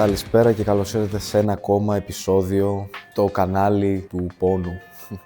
Καλησπέρα και καλώς ήρθατε σε ένα ακόμα επεισόδιο το κανάλι του πόνου.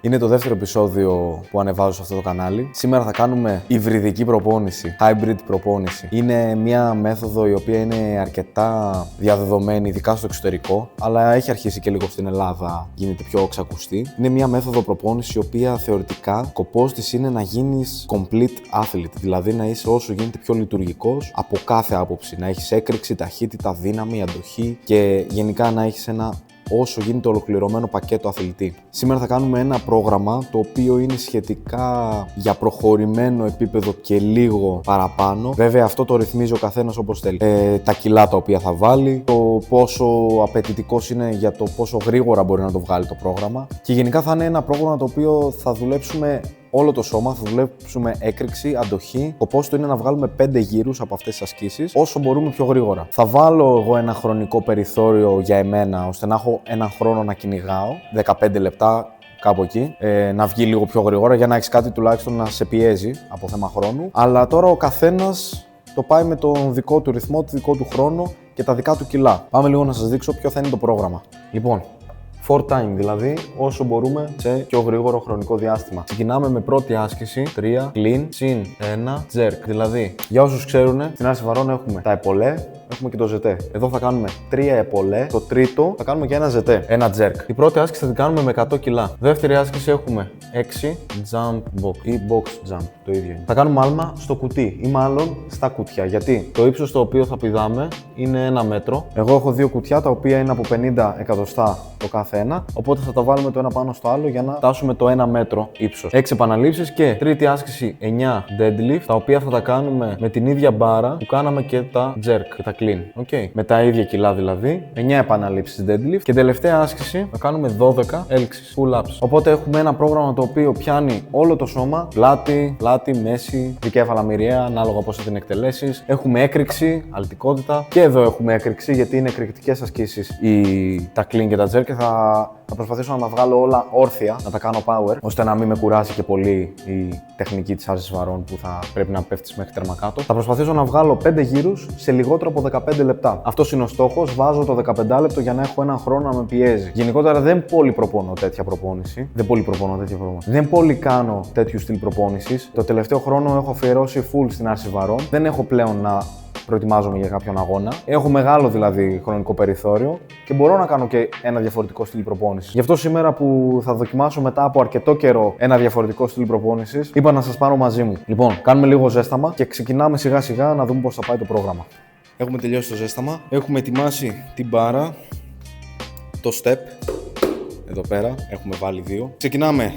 Είναι το δεύτερο επεισόδιο που ανεβάζω σε αυτό το κανάλι. Σήμερα θα κάνουμε υβριδική προπόνηση, hybrid προπόνηση. Είναι μια μέθοδο η οποία είναι αρκετά διαδεδομένη, ειδικά στο εξωτερικό, αλλά έχει αρχίσει και λίγο στην Ελλάδα, γίνεται πιο ξακουστή. Είναι μια μέθοδο προπόνηση η οποία θεωρητικά σκοπός της είναι να γίνεις complete athlete, δηλαδή να είσαι όσο γίνεται πιο λειτουργικός από κάθε άποψη. Να έχεις έκρηξη, ταχύτητα, δύναμη, αντοχή και γενικά να έχεις ένα όσο γίνεται ολοκληρωμένο πακέτο αθλητή. Σήμερα θα κάνουμε ένα πρόγραμμα το οποίο είναι σχετικά για προχωρημένο επίπεδο και λίγο παραπάνω. Βέβαια αυτό το ρυθμίζει ο καθένας όπως θέλει. Τα κιλά τα οποία θα βάλει, το πόσο απαιτητικός είναι για το πόσο γρήγορα μπορεί να το βγάλει το πρόγραμμα. Και γενικά θα είναι ένα πρόγραμμα το οποίο θα δουλέψουμε όλο το σώμα, θα δουλέψουμε έκρηξη, αντοχή. Σκοπός του είναι να βγάλουμε 5 γύρους από αυτές τις ασκήσεις όσο μπορούμε πιο γρήγορα. Θα βάλω εγώ ένα χρονικό περιθώριο για εμένα ώστε να έχω έναν χρόνο να κυνηγάω, 15 λεπτά. Κάπου εκεί, να βγει λίγο πιο γρήγορα για να έχεις κάτι τουλάχιστον να σε πιέζει από θέμα χρόνου. Αλλά τώρα ο καθένας το πάει με τον δικό του ρυθμό, το δικό του χρόνο και τα δικά του κιλά. Πάμε λίγο να σας δείξω ποιο θα είναι το πρόγραμμα. Λοιπόν, 4 time, δηλαδή όσο μπορούμε σε πιο γρήγορο χρονικό διάστημα. Ξεκινάμε με πρώτη άσκηση, 3, clean, συν 1, jerk. Δηλαδή, για όσους ξέρουν, στην άρση βαρών έχουμε τα επολέ, έχουμε και το ζετέ. Εδώ θα κάνουμε 3 επολέ, το τρίτο θα κάνουμε και ένα ζετέ, ένα jerk. Η πρώτη άσκηση θα την κάνουμε με 100 κιλά. Δεύτερη άσκηση έχουμε 6 jump box ή box jump, το ίδιο είναι. Θα κάνουμε άλμα στο κουτί ή μάλλον στα κουτιά, γιατί το ύψος το οποίο θα πηδάμε είναι 1 μέτρο. Εγώ έχω 2 κουτιά τα οποία είναι από 50 εκατοστά το κάθε ένα, οπότε θα τα βάλουμε το ένα πάνω στο άλλο για να φτάσουμε το 1 μέτρο ύψος. 6 επαναλήψεις και τρίτη άσκηση 9 deadlift, τα οποία θα τα κάνουμε με την ίδια μπάρα που κάναμε και τα jerk και τα clean. Okay. Με τα ίδια κιλά δηλαδή, 9 επαναλήψεις deadlift και τελευταία άσκηση θα κάνουμε 12 έλξεις, pull ups. Οπότε έχουμε ένα πρόγραμμα το οποίο πιάνει όλο το σώμα, πλάτη, μέση, δικέφαλα, μοιραία, ανάλογα πώς θα την εκτελέσεις. Έχουμε έκρηξη, αλτικότητα και εδώ έχουμε έκρηξη γιατί είναι εκρηκτικές ασκήσεις τα clean και τα jerk και θα προσπαθήσω να τα βγάλω όλα όρθια, να τα κάνω power, ώστε να μην με κουράσει και πολύ η τεχνική της άρσης βαρών που θα πρέπει να πέφτεις μέχρι τέρμα κάτω. Θα προσπαθήσω να βγάλω 5 γύρους σε λιγότερο από 15 λεπτά. Αυτός είναι ο στόχος. Βάζω το 15 λεπτό για να έχω έναν χρόνο να με πιέζει. Γενικότερα δεν πολύ προπονώ τέτοια προπόνηση. Δεν πολύ κάνω τέτοιου στυλ προπόνησης. Το τελευταίο χρόνο έχω αφιερώσει full στην άρση βαρών. Δεν έχω πλέον να προετοιμάζομαι για κάποιον αγώνα. Έχω μεγάλο δηλαδή χρονικό περιθώριο και μπορώ να κάνω και ένα διαφορετικό στυλ προπόνησης. Γι' αυτό σήμερα που θα δοκιμάσω μετά από αρκετό καιρό ένα διαφορετικό στυλ προπόνησης, είπα να σας πάρω μαζί μου. Λοιπόν, κάνουμε λίγο ζέσταμα και ξεκινάμε σιγά σιγά να δούμε πώς θα πάει το πρόγραμμα. Έχουμε τελειώσει το ζέσταμα. Έχουμε ετοιμάσει την μπάρα, το step. Εδώ πέρα έχουμε βάλει 2. Ξεκινάμε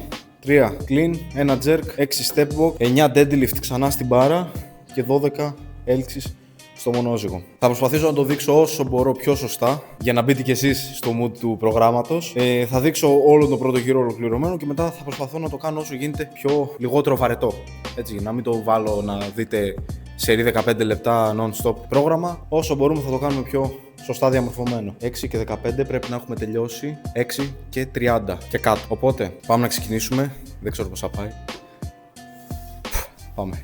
3 clean, 1 jerk, 6 step walk, 9 deadlift ξανά στην μπάρα και 12 έλξεις στο μονόζυγο. Θα προσπαθήσω να το δείξω όσο μπορώ πιο σωστά για να μπείτε κι εσείς στο mood του προγράμματος. Θα δείξω όλο τον πρώτο γύρο ολοκληρωμένο και μετά θα προσπαθώ να το κάνω όσο γίνεται λιγότερο βαρετό. Έτσι, να μην το βάλω να δείτε σερί 15 λεπτά non-stop πρόγραμμα. Όσο μπορούμε θα το κάνουμε πιο σωστά διαμορφωμένο. 6 και 15 πρέπει να έχουμε τελειώσει 6 και 30 και κάτω. Οπότε πάμε να ξεκινήσουμε. Δεν ξέρω πώς θα πάει. Πάμε.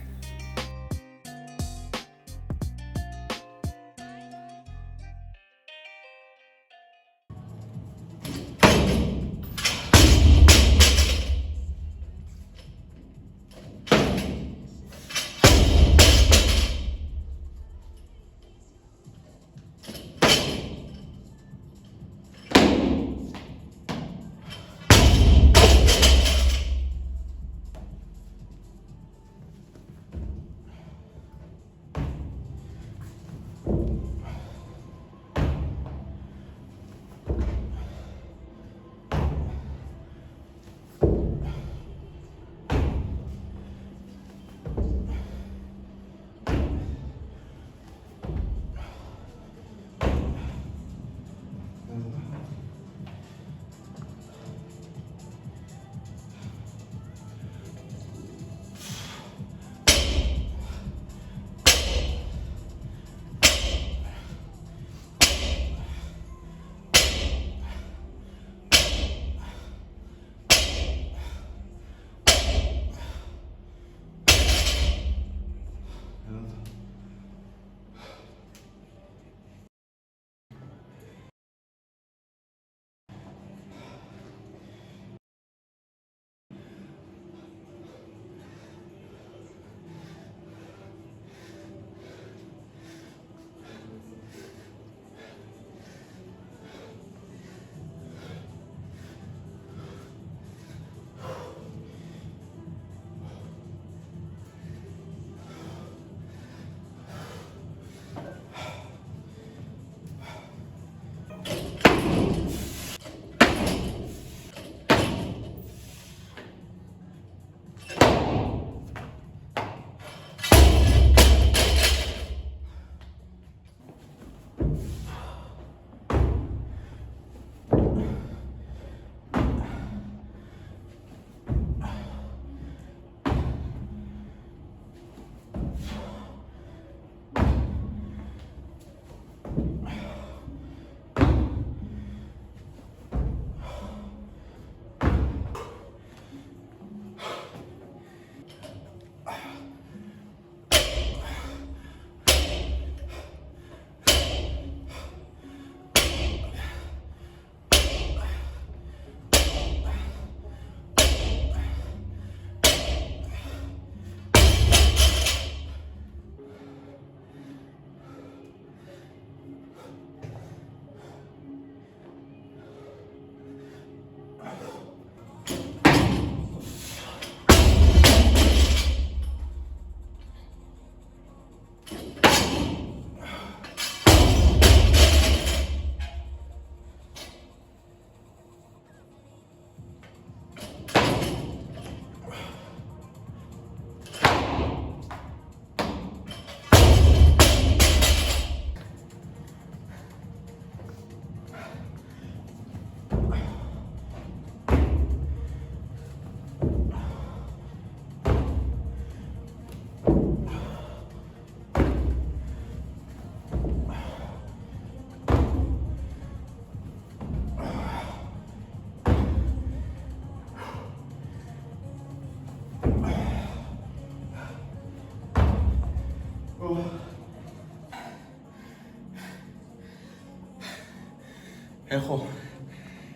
Έχω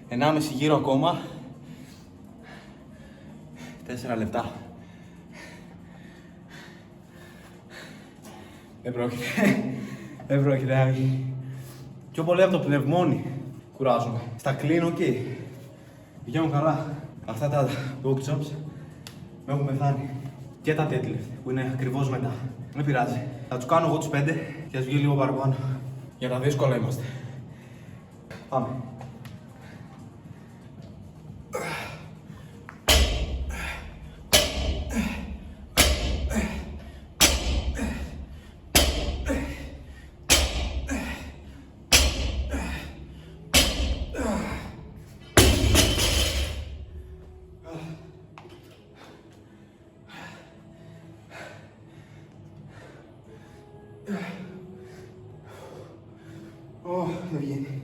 1,5 γύρο ακόμα. 4 λεπτά. Δεν πρόκειται να βγει. Πιο πολύ από το πνευμόνι κουράζομαι. Στα clean ok. Πηγαίνουν καλά. Αυτά τα box jumps με έχουν πεθάνει. Και τα deadlift που είναι ακριβώς μετά. Δεν πειράζει. Θα τους κάνω εγώ τους 5 και ας βγει λίγο παραπάνω. Για τα δύσκολα είμαστε. Πάμε. Δεν βγαίνει.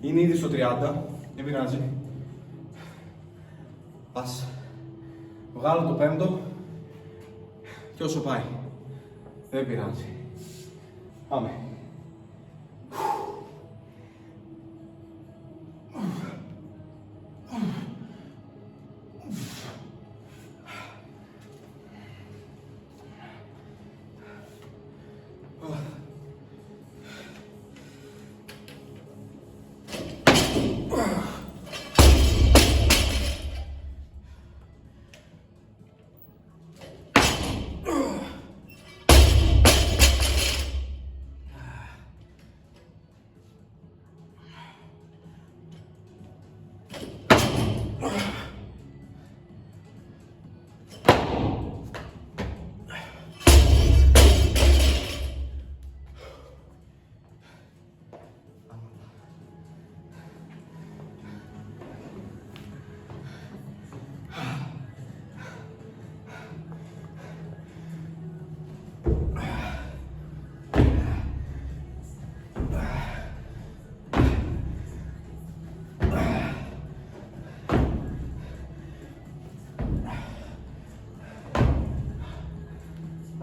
Είναι ήδη στο 30, δεν πειράζει. Ας βγάλω το 5ο και όσο πάει. Δεν πειράζει. Πάμε.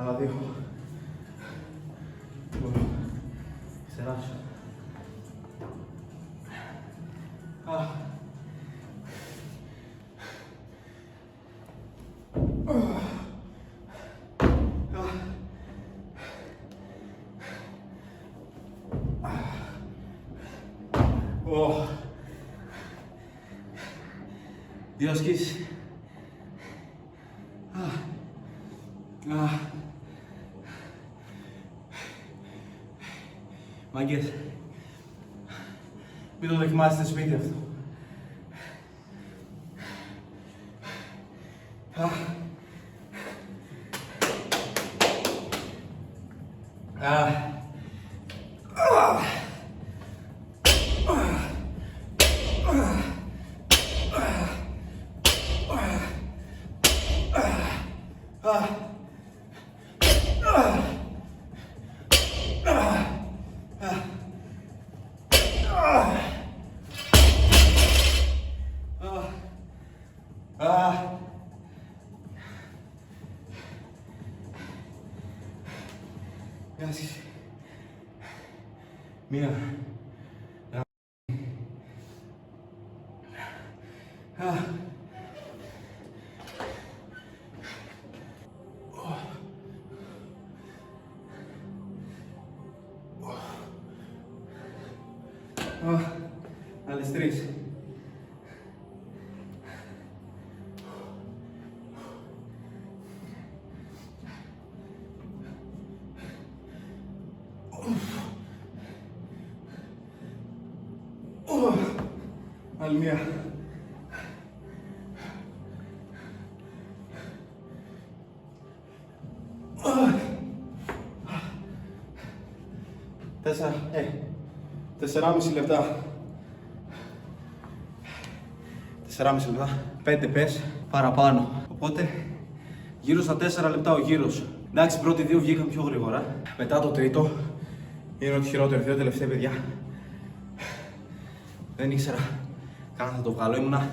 Άλλα 2. Ξεράσω. Δύο ασκήσεις. Μάγκες, μην το δοκιμάσετε σπίτι αυτό. Μία. Άλλες 3. Άλλη μία. Τέσσερα. 4,5 λεπτά. 4,5 λεπτά. 5 πες παραπάνω. Οπότε γύρω στα 4 λεπτά ο γύρος. Εντάξει, πρώτοι 2 βγήκαν πιο γρήγορα. Μετά το τρίτο είναι ότι χειρότερο. 2 τελευταία παιδιά. Δεν ήξερα Κάνα θα το βγάλω, ήμουνα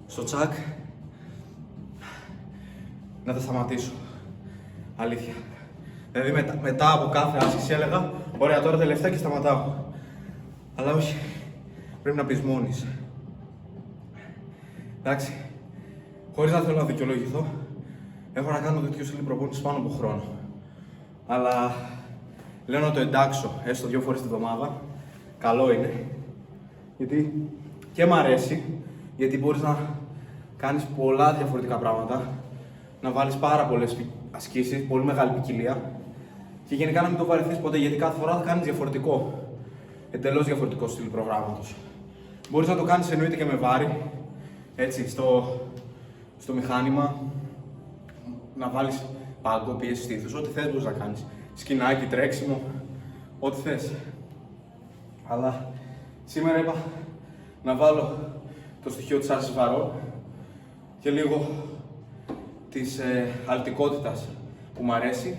στο τσακ να τα σταματήσω. Αλήθεια. Δηλαδή μετά από κάθε άσκηση έλεγα, ωραία τώρα τελευταία και σταματάω. Αλλά όχι, πρέπει να πεις μόνης. Εντάξει, χωρίς να θέλω να δικαιολογηθώ, έχω να κάνω τέτοιο στυλ προπόνηση πάνω από χρόνο. Αλλά λέω να το εντάξω, έστω 2 φορές την εβδομάδα. Καλό είναι. Γιατί και μ' αρέσει, γιατί μπορείς να κάνεις πολλά διαφορετικά πράγματα, να βάλεις πάρα πολλές ασκήσεις, πολύ μεγάλη ποικιλία και γενικά να μην το βαρεθείς ποτέ, γιατί κάθε φορά θα κάνεις διαφορετικό. Εντελώς διαφορετικό στυλ προγράμματος. Μπορείς να το κάνεις εννοείται και με βάρη, έτσι, στο μηχάνημα, να βάλεις πάγκο, πίεση στήθους, ό,τι θες μπορείς να κάνεις. Σκινάκι, τρέξιμο, ό,τι θες. Αλλά σήμερα είπα να βάλω το στοιχείο της άρσης βαρών και λίγο της αλτικότητας που μου αρέσει.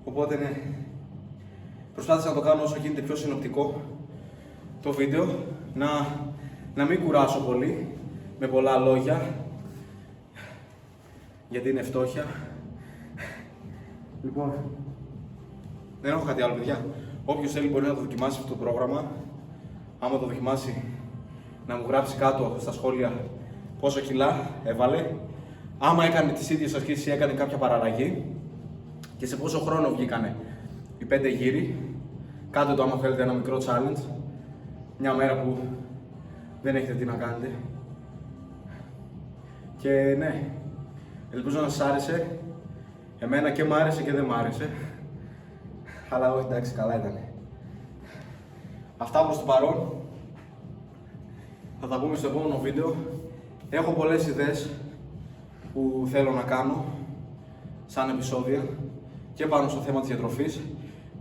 Οπότε ναι, προσπάθησα να το κάνω όσο γίνεται πιο συνοπτικό το βίντεο, να μην κουράσω πολύ με πολλά λόγια, γιατί είναι φτώχεια. Λοιπόν, δεν έχω κάτι άλλο, παιδιά. Όποιος θέλει μπορεί να το δοκιμάσει αυτό το πρόγραμμα. Άμα το δοκιμάσει, να μου γράψει κάτω στα σχόλια πόσα κιλά έβαλε, άμα έκανε τις ίδιες ασκήσεις ή έκανε κάποια παραλλαγή και σε πόσο χρόνο βγήκανε οι 5 γύροι. Κάντε το άμα θέλετε ένα μικρό challenge, μια μέρα που δεν έχετε τι να κάνετε. Και ναι, ελπίζω να σας άρεσε. Εμένα και μ' άρεσε και δεν μ' άρεσε. Αλλά όχι, εντάξει, καλά ήταν. Αυτά προς το παρόν. Θα τα πούμε στο επόμενο βίντεο. Έχω πολλές ιδέες που θέλω να κάνω σαν επεισόδια και πάνω στο θέμα της διατροφής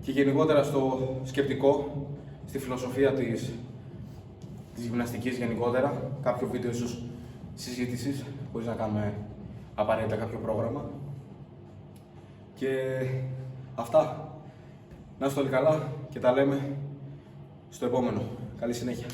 και γενικότερα στο σκεπτικό, στη φιλοσοφία της γυμναστικής γενικότερα. Κάποιο βίντεο ίσως συζήτησης, χωρίς να κάνουμε απαραίτητα κάποιο πρόγραμμα. Και αυτά. Να είστε όλοι καλά και τα λέμε στο επόμενο. Καλή συνέχεια.